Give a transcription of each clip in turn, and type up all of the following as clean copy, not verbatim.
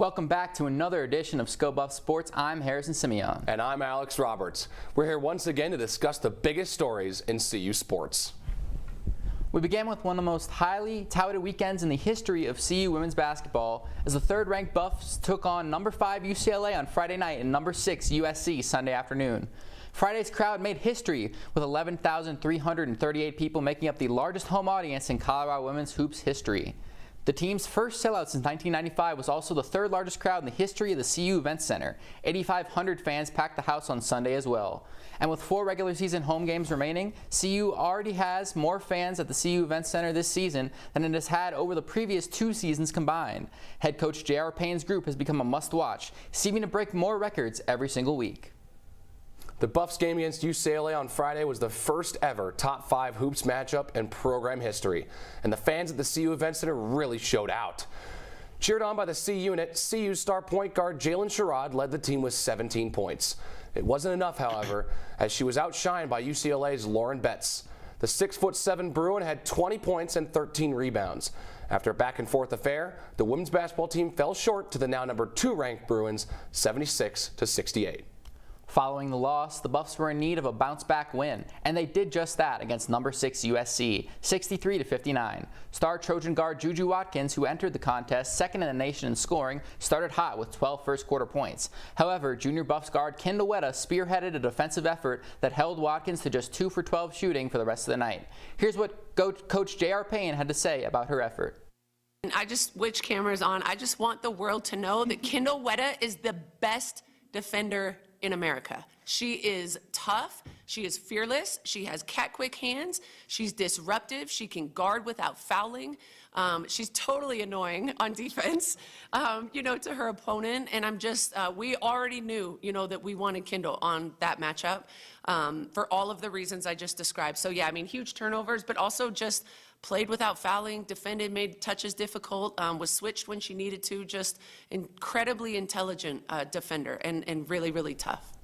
Welcome back to another edition of Sko Buffs Sports. I'm Simeon. And I'm Alex Roberts. We're here once again to discuss the biggest stories in CU sports. We began with one of the most highly touted weekends in the history of CU women's basketball as the third-ranked Buffs took on number 5 UCLA on Friday night and number 6 USC Sunday afternoon. Friday's crowd made history with 11,338 people making up the largest home audience in Colorado women's hoops history. The team's first sellout since 1995 was also the third largest crowd in the history of the CU Event Center. 8,500 fans packed the house on Sunday as well. And with 4 regular season home games remaining, CU already has more fans at the CU Event Center this season than it has had over the previous 2 seasons combined. Head coach Gerra group has become a must-watch, seeming to break more records every single week. The Buffs game against UCLA on Friday was the first ever top 5 hoops matchup in program history, and the fans at the CU Event Center really showed out. Cheered on by the C unit, CU star point guard Giesenschlag led the team with 17 points. It wasn't enough, however, as she was outshined by UCLA's Lauren Betts. The 6'7" Bruin had 20 points and 13 rebounds. After a back-and-forth affair, the women's basketball team fell short to the now number 2 ranked Bruins, 76-68. Following the loss, the Buffs were in need of a bounce-back win, and they did just that against number 6 USC, 63-59. Star Trojan guard Juju Watkins, who entered the contest second in the nation in scoring, started hot with 12 first-quarter points. However, junior Buffs guard Kendall Wetta spearheaded a defensive effort that held Watkins to just 2 for 12 shooting for the rest of the night. Here's what Coach J.R. Payne had to say about her effort. I just switch cameras on. I just want the world to know that Kendall Wetta is the best defender in America. She is tough, she is fearless, she has cat-quick hands, she's disruptive, she can guard without fouling. She's totally annoying on defense, to her opponent. And I'm just, we already knew, that we wanted Kendall on that matchup for all of the reasons I just described. So yeah, I mean, huge turnovers, but also just played without fouling, defended, made touches difficult, was switched when she needed to, just incredibly intelligent defender and really, really tough.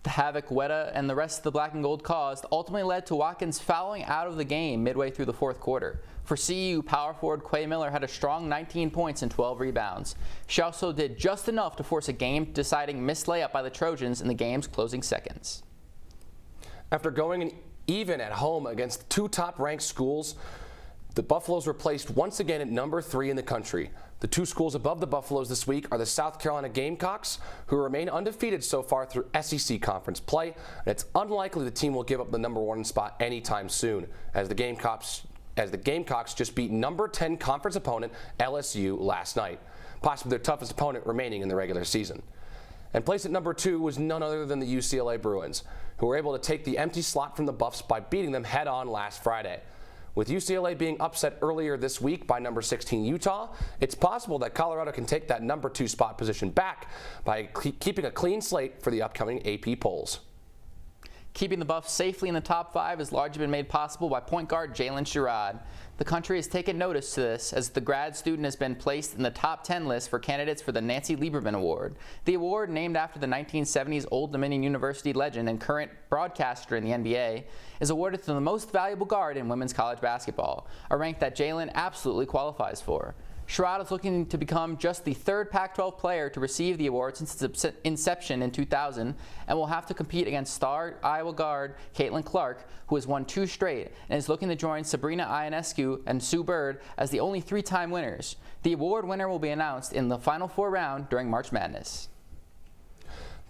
The havoc Wetta and the rest of the black and gold caused ultimately led to Watkins fouling out of the game midway through the fourth quarter. For CU, power forward Quay Miller had a strong 19 points and 12 rebounds. She also did just enough to force a game-deciding missed layup by the Trojans in the game's closing seconds. After going even at home against 2 top-ranked schools, the Buffaloes were placed once again at number 3 in the country. The 2 schools above the Buffaloes this week are the South Carolina Gamecocks, who remain undefeated so far through SEC conference play, and it's unlikely the team will give up the number 1 spot anytime soon, as the Gamecocks just beat number 10 conference opponent LSU last night, possibly their toughest opponent remaining in the regular season. And placed at number 2 was none other than the UCLA Bruins, who were able to take the empty slot from the Buffs by beating them head-on last Friday. With UCLA being upset earlier this week by number 16 Utah, it's possible that Colorado can take that number 2 spot position back by keeping a clean slate for the upcoming AP polls. Keeping the Buffs safely in the top 5 has largely been made possible by point guard Giesenschlag. The country has taken notice to this as the grad student has been placed in the top 10 list for candidates for the Nancy Lieberman Award. The award, named after the 1970s Old Dominion University legend and current broadcaster in the NBA, is awarded to the most valuable guard in women's college basketball, a rank that Jalen absolutely qualifies for. Sherrod is looking to become just the 3rd Pac-12 player to receive the award since its inception in 2000 and will have to compete against star Iowa guard Caitlin Clark, who has won 2 straight and is looking to join Sabrina Ionescu and Sue Bird as the only 3-time winners. The award winner will be announced in the Final 4 round during March Madness.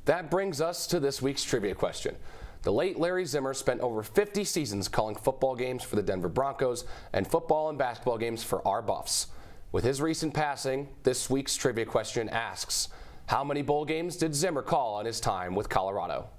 That brings us to this week's trivia question. The late Larry Zimmer spent over 50 seasons calling football games for the Denver Broncos and football and basketball games for our Buffs. With his recent passing, this week's trivia question asks, how many bowl games did Zimmer call in his time with Colorado?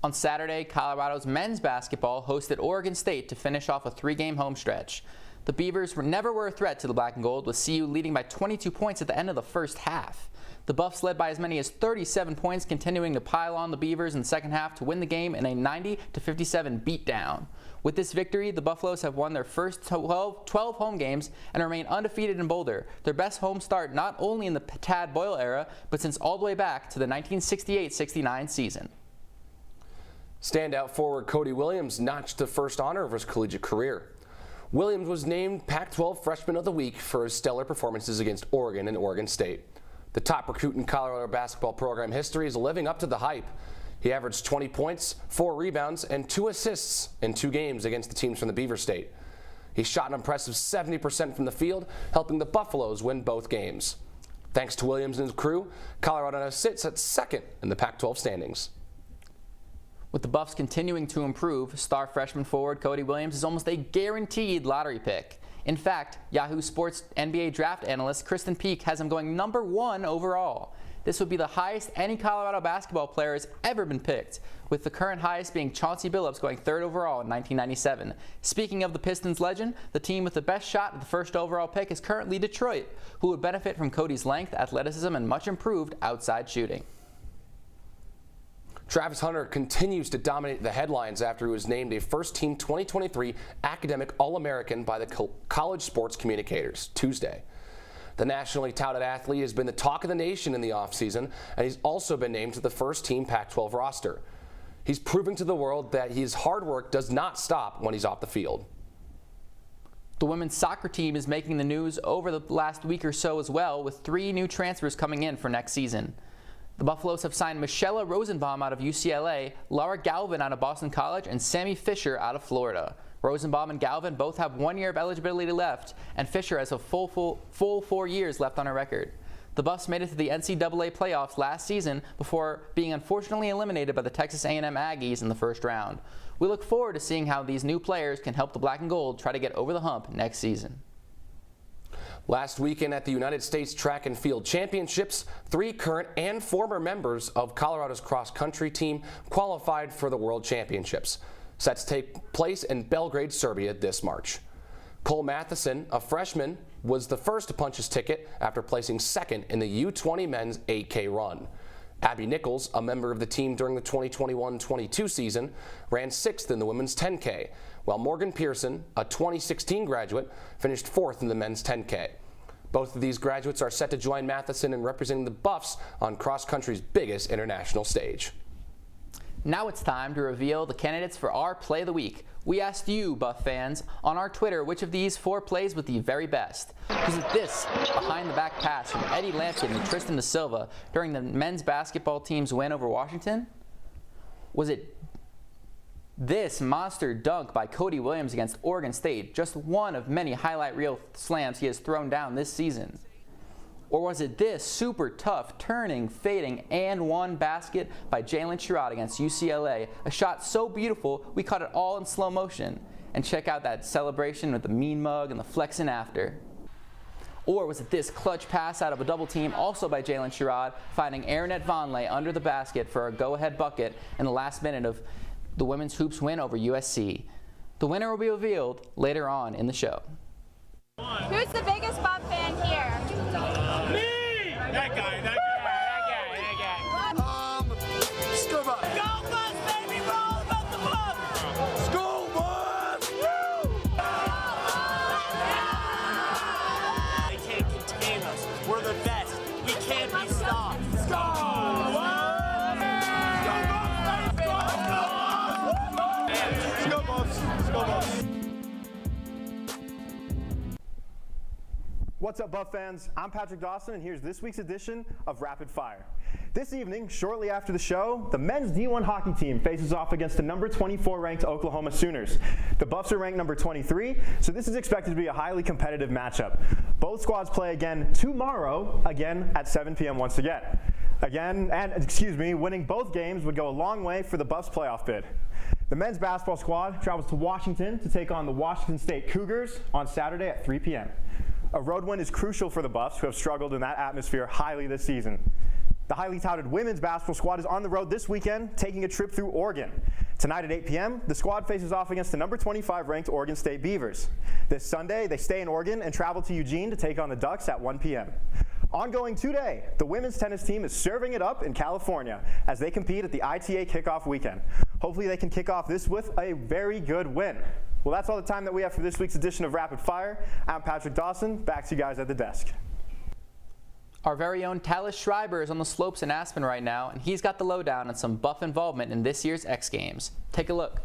On Saturday, Colorado's men's basketball hosted Oregon State to finish off a 3-game home stretch. The Beavers never were a threat to the Black and Gold, with CU leading by 22 points at the end of the first half. The Buffs led by as many as 37 points, continuing to pile on the Beavers in the second half to win the game in a 90-57 beatdown. With this victory, the Buffaloes have won their first 12 home games and remain undefeated in Boulder, their best home start not only in the Tad Boyle era, but since all the way back to the 1968-69 season. Standout forward Cody Williams notched the first honor of his collegiate career. Williams was named Pac-12 Freshman of the Week for his stellar performances against Oregon and Oregon State. The top recruit in Colorado basketball program history is living up to the hype. He averaged 20 points, 4 rebounds, and 2 assists in 2 games against the teams from the Beaver State. He shot an impressive 70% from the field, helping the Buffaloes win both games. Thanks to Williams and his crew, Colorado now sits at second in the Pac-12 standings. With the Buffs continuing to improve, star freshman forward Cody Williams is almost a guaranteed lottery pick. In fact, Yahoo Sports NBA draft analyst Kristen Peak has him going number 1 overall. This would be the highest any Colorado basketball player has ever been picked, with the current highest being Chauncey Billups going 3rd overall in 1997. Speaking of the Pistons legend, the team with the best shot at the first overall pick is currently Detroit, who would benefit from Cody's length, athleticism, and much improved outside shooting. Travis Hunter continues to dominate the headlines after he was named a first-team 2023 Academic All-American by the College Sports Communicators Tuesday. The nationally touted athlete has been the talk of the nation in the offseason, and he's also been named to the first-team Pac-12 roster. He's proving to the world that his hard work does not stop when he's off the field. The women's soccer team is making the news over the last week or so as well, with 3 new transfers coming in for next season. The Buffaloes have signed Michelle Rosenbaum out of UCLA, Laura Galvin out of Boston College, and Sammy Fisher out of Florida. Rosenbaum and Galvin both have 1 year of eligibility left, and Fisher has a full 4 years left on her record. The Buffs made it to the NCAA playoffs last season before being unfortunately eliminated by the Texas A&M Aggies in the first round. We look forward to seeing how these new players can help the Black and Gold try to get over the hump next season. Last weekend at the United States Track and Field Championships, 3 current and former members of Colorado's cross-country team qualified for the World Championships, set to take place in Belgrade, Serbia this March. Cole Matheson, a freshman, was the first to punch his ticket after placing 2nd in the U20 men's 8K run. Abby Nichols, a member of the team during the 2021-22 season, ran 6th in the women's 10K, while Morgan Pearson, a 2016 graduate, finished 4th in the men's 10K. Both of these graduates are set to join Matheson in representing the Buffs on cross-country's biggest international stage. Now it's time to reveal the candidates for our Play of the Week. We asked you, Buff fans, on our Twitter which of these 4 plays was the very best. Was it this behind-the-back pass from Eddie Lampkin and Tristan Da Silva during the men's basketball team's win over Washington? Was it this monster dunk by Cody Williams against Oregon State, just one of many highlight reel slams he has thrown down this season? Or was it this super tough, turning, fading, and one basket by Jalen Sherrod against UCLA, a shot so beautiful we caught it all in slow motion? And check out that celebration with the mean mug and the flexing after. Or was it this clutch pass out of a double team, also by Jalen Sherrod, finding Aaronette Vonleh under the basket for a go-ahead bucket in the last minute of the women's hoops win over USC? The winner will be revealed later on in the show. Who's the biggest Buff fan here? Me! That guy. Sko Buffs. Go Buffs, baby! We're all about the Buffs! Sko Buffs! Woo! They can't contain us. We're the best. We can't be stopped. Sko Buffs! Sko Buffs! Sko Buffs! What's up, Buff fans? I'm Patrick Dawson, and here's this week's edition of Rapid Fire. This evening, shortly after the show, the men's D1 hockey team faces off against the number 24 ranked Oklahoma Sooners. The Buffs are ranked number 23, so this is expected to be a highly competitive matchup. Both squads play again tomorrow, at 7 p.m. once again. Winning both games would go a long way for the Buffs' playoff bid. The men's basketball squad travels to Washington to take on the Washington State Cougars on Saturday at 3 p.m. A road win is crucial for the Buffs, who have struggled in that atmosphere highly this season. The highly touted women's basketball squad is on the road this weekend, taking a trip through Oregon. Tonight at 8 p.m., the squad faces off against the number 25 ranked Oregon State Beavers. This Sunday, they stay in Oregon and travel to Eugene to take on the Ducks at 1 p.m. Ongoing today, the women's tennis team is serving it up in California as they compete at the ITA kickoff weekend. Hopefully they can kick off this with a very good win. Well, that's all the time that we have for this week's edition of Rapid Fire. I'm Patrick Dawson. Back to you guys at the desk. Our very own Talis Schreiber is on the slopes in Aspen right now, and he's got the lowdown on some Buff involvement in this year's X Games. Take a look.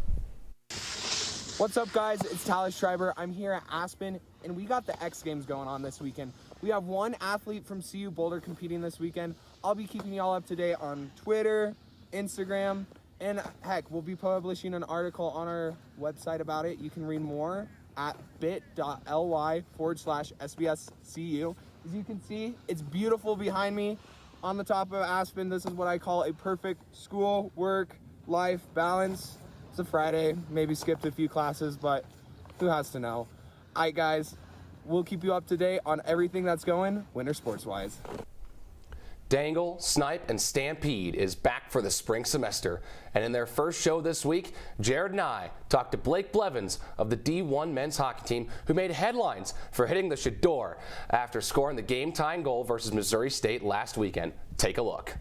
What's up, guys? It's Talis Schreiber. I'm here at Aspen, and we got the X Games going on this weekend. We have one athlete from CU Boulder competing this weekend. I'll be keeping y'all up to date on Twitter, Instagram, and heck, we'll be publishing an article on our website about it. You can read more at bit.ly/SBSCU. As you can see, it's beautiful behind me on the top of Aspen. This is what I call a perfect school, work, life balance. It's a Friday, maybe skipped a few classes, but who has to know? All right, guys, we'll keep you up to date on everything that's going winter sports-wise. Dangle, Snipe, and Stampede is back for the spring semester. And in their first show this week, Gerra and I talked to Blake Blevins of the D1 men's hockey team, who made headlines for hitting the Shador after scoring the game-tying goal versus Missouri State last weekend. Take a look.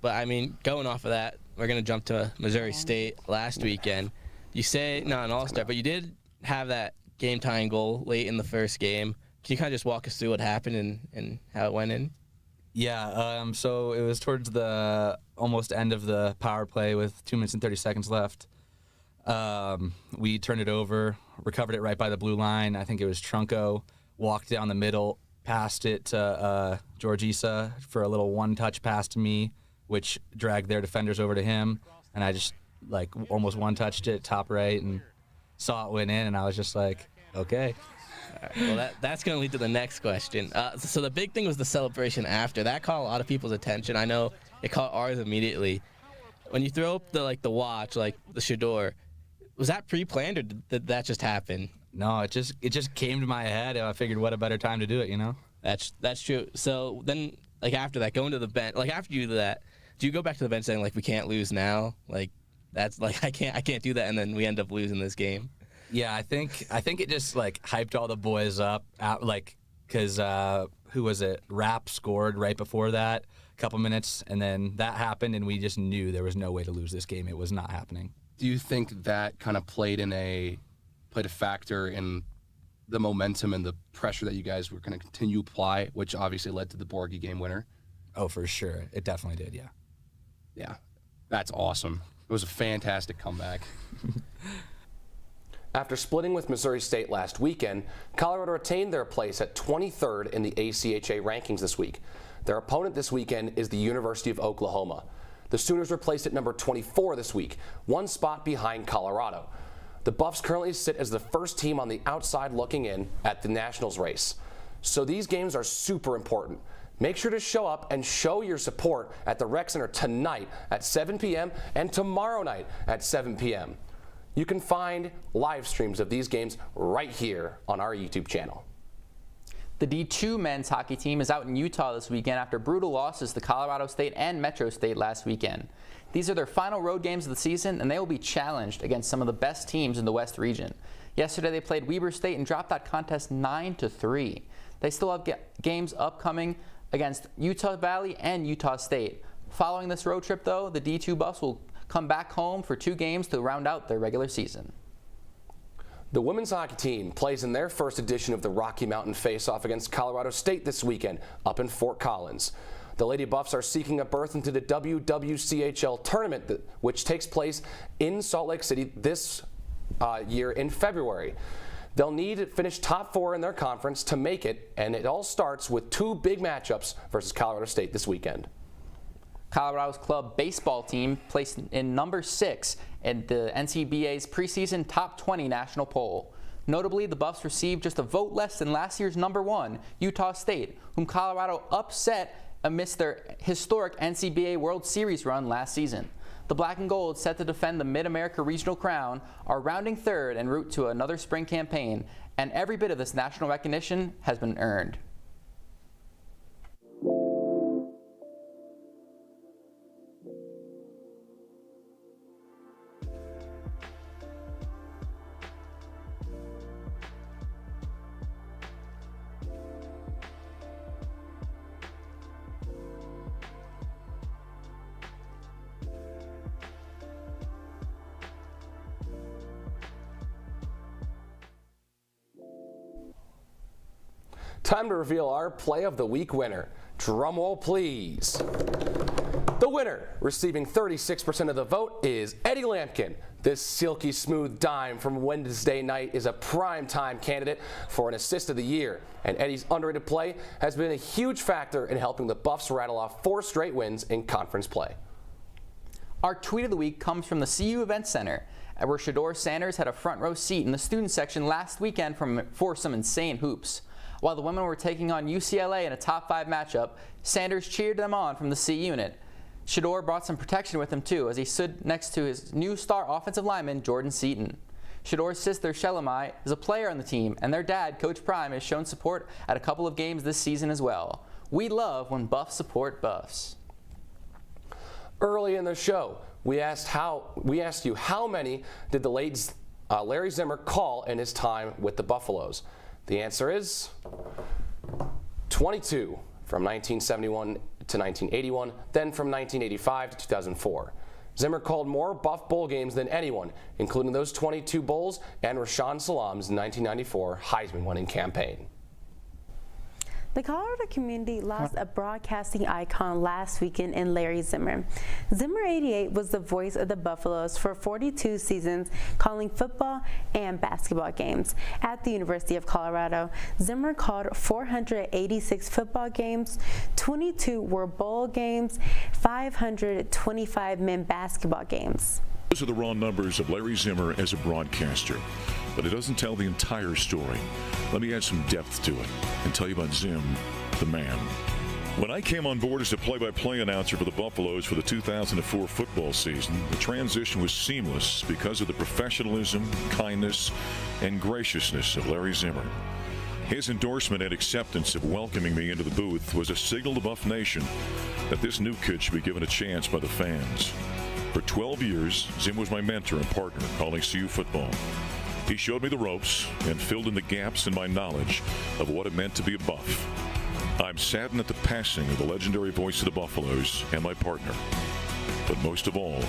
But, I mean, going off of that, we're going to jump to Missouri State last weekend. You say not an all-star, but you did have that game-tying goal late in the first game. Can you kind of just walk us through what happened and how it went in? Yeah, so it was towards the almost end of the power play with 2 minutes and 30 seconds left. We turned it over, recovered it right by the blue line. I think it was Trunco, walked down the middle, passed it to George Issa for a little one-touch pass to me, which dragged their defenders over to him. And I just, almost one-touched it, top right, and saw it went in, and I was just like, okay. All right, well, that's going to lead to the next question. So the big thing was the celebration after. That caught a lot of people's attention. I know it caught ours immediately. When you throw up the watch, the Shador, was that pre-planned or did that just happen? No, it just came to my head. I figured what a better time to do it, you know? That's true. So then, after that, going to the bench, after you do that, do you go back to the bench saying, we can't lose now? That's I can't do that, and then we end up losing this game? Yeah, I think it just hyped all the boys up, because who was it? Rapp scored right before that, a couple minutes, and then that happened, and we just knew there was no way to lose this game. It was not happening. Do you think that kind of played a factor in the momentum and the pressure that you guys were going to continue to apply, which obviously led to the Borgie game winner? Oh, for sure. It definitely did, yeah. Yeah, that's awesome. It was a fantastic comeback. After splitting with Missouri State last weekend, Colorado retained their place at 23rd in the ACHA rankings this week. Their opponent this weekend is the University of Oklahoma. The Sooners were placed at number 24 this week, one spot behind Colorado. The Buffs currently sit as the first team on the outside looking in at the Nationals race. So these games are super important. Make sure to show up and show your support at the Rec Center tonight at 7 p.m. and tomorrow night at 7 p.m. You can find live streams of these games right here on our YouTube channel. The D2 men's hockey team is out in Utah this weekend after brutal losses to Colorado State and Metro State last weekend. These are their final road games of the season, and they will be challenged against some of the best teams in the West region. Yesterday they played Weber State and dropped that contest 9-3. They still have games upcoming against Utah Valley and Utah State. Following this road trip, though, the D2 Buffs will come back home for 2 games to round out their regular season. The women's hockey team plays in their first edition of the Rocky Mountain Face-Off against Colorado State this weekend up in Fort Collins. The Lady Buffs are seeking a berth into the WWCHL tournament, which takes place in Salt Lake City this year in February. They'll need to finish top 4 in their conference to make it, and it all starts with 2 big matchups versus Colorado State this weekend. Colorado's club baseball team placed in number 6 in the NCBA's preseason top 20 national poll. Notably, the Buffs received just a vote less than last year's number 1, Utah State, whom Colorado upset amidst their historic NCBA World Series run last season. The Black and Gold, set to defend the Mid-America Regional Crown, are rounding third en route to another spring campaign, and every bit of this national recognition has been earned. Time to reveal our Play of the Week winner. Drum roll, please. The winner, receiving 36% of the vote, is Eddie Lampkin. This silky smooth dime from Wednesday night is a prime-time candidate for an assist of the year, and Eddie's underrated play has been a huge factor in helping the Buffs rattle off 4 straight wins in conference play. Our tweet of the week comes from the CU Event Center, where Shador Sanders had a front row seat in the student section last weekend for some insane hoops. While the women were taking on UCLA in a top 5 matchup, Sanders cheered them on from the C unit. Shador brought some protection with him too, as he stood next to his new star offensive lineman, Jordan Seaton. Shador's sister, Shelamai, is a player on the team, and their dad, Coach Prime, has shown support at a couple of games this season as well. We love when Buffs support Buffs. Early in the show, we asked you how many did the late Larry Zimmer call in his time with the Buffaloes. The answer is 22 from 1971 to 1981, then from 1985 to 2004. Zimmer called more Buff Bowl games than anyone, including those 22 bowls and Rashaan Salam's 1994 Heisman-winning campaign. The Colorado community lost a broadcasting icon last weekend in Larry Zimmer. Zimmer 88 was the voice of the Buffaloes for 42 seasons, calling football and basketball games. At the University of Colorado, Zimmer called 486 football games, 22 were bowl games, 525 men basketball games. Those are the raw numbers of Larry Zimmer as a broadcaster, but it doesn't tell the entire story. Let me add some depth to it and tell you about Zim, the man. When I came on board as a play-by-play announcer for the Buffaloes for the 2004 football season, the transition was seamless because of the professionalism, kindness, and graciousness of Larry Zimmer. His endorsement and acceptance of welcoming me into the booth was a signal to Buff Nation that this new kid should be given a chance by the fans. For 12 years, Zim was my mentor and partner calling CU football. He showed me the ropes and filled in the gaps in my knowledge of what it meant to be a Buff. I'm saddened at the passing of the legendary voice of the Buffaloes and my partner. But most of all,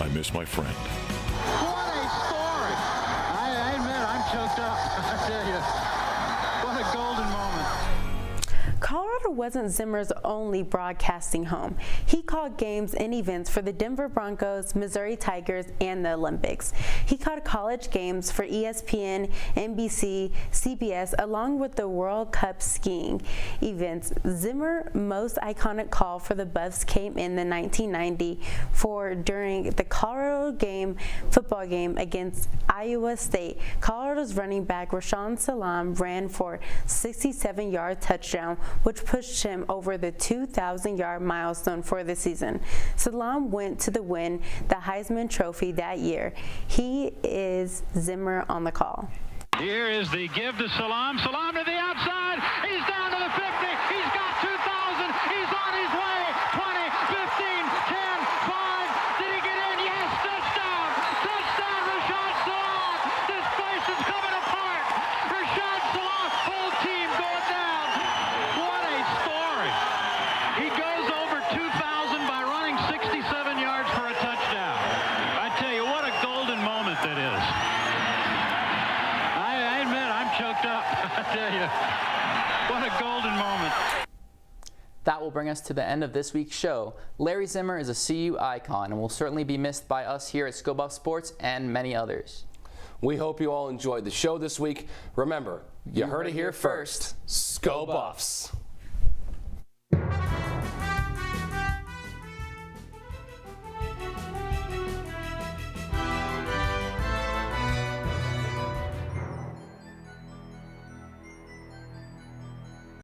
I miss my friend. What a story! I admit, I'm choked up. I tell you, what a golden moment. Colorado wasn't Zimmer's only broadcasting home. He called games and events for the Denver Broncos, Missouri Tigers, and the Olympics. He called college games for ESPN, NBC, CBS, along with the World Cup skiing events. Zimmer's most iconic call for the Buffs came in the 1990 during the Colorado football game against Iowa State. Colorado's running back Rashaan Salam ran for a 67-yard touchdown, which pushed him over the 2,000-yard milestone for the season. Salam went to win the Heisman Trophy that year. He is Zimmer on the call. Here is the give to Salam. Salam to the outside. He's down to the 50. He's got 2,000. He's on his way. 20, 15, 10, 5. Did he get in? Yes, touchdown. Touchdown, Rashaan Salam. This place is coming apart. Rashaan Salam, whole team going down. What a story. He goes over 2,000 by running 67 yards for a touchdown. I tell you, what a golden moment that is. I admit, I'm choked up. I tell you, what a golden moment. That will bring us to the end of this week's show. Larry Zimmer is a CU icon and will certainly be missed by us here at Sko Buffs Sports and many others. We hope you all enjoyed the show this week. Remember, you heard it here first. Sko Buffs.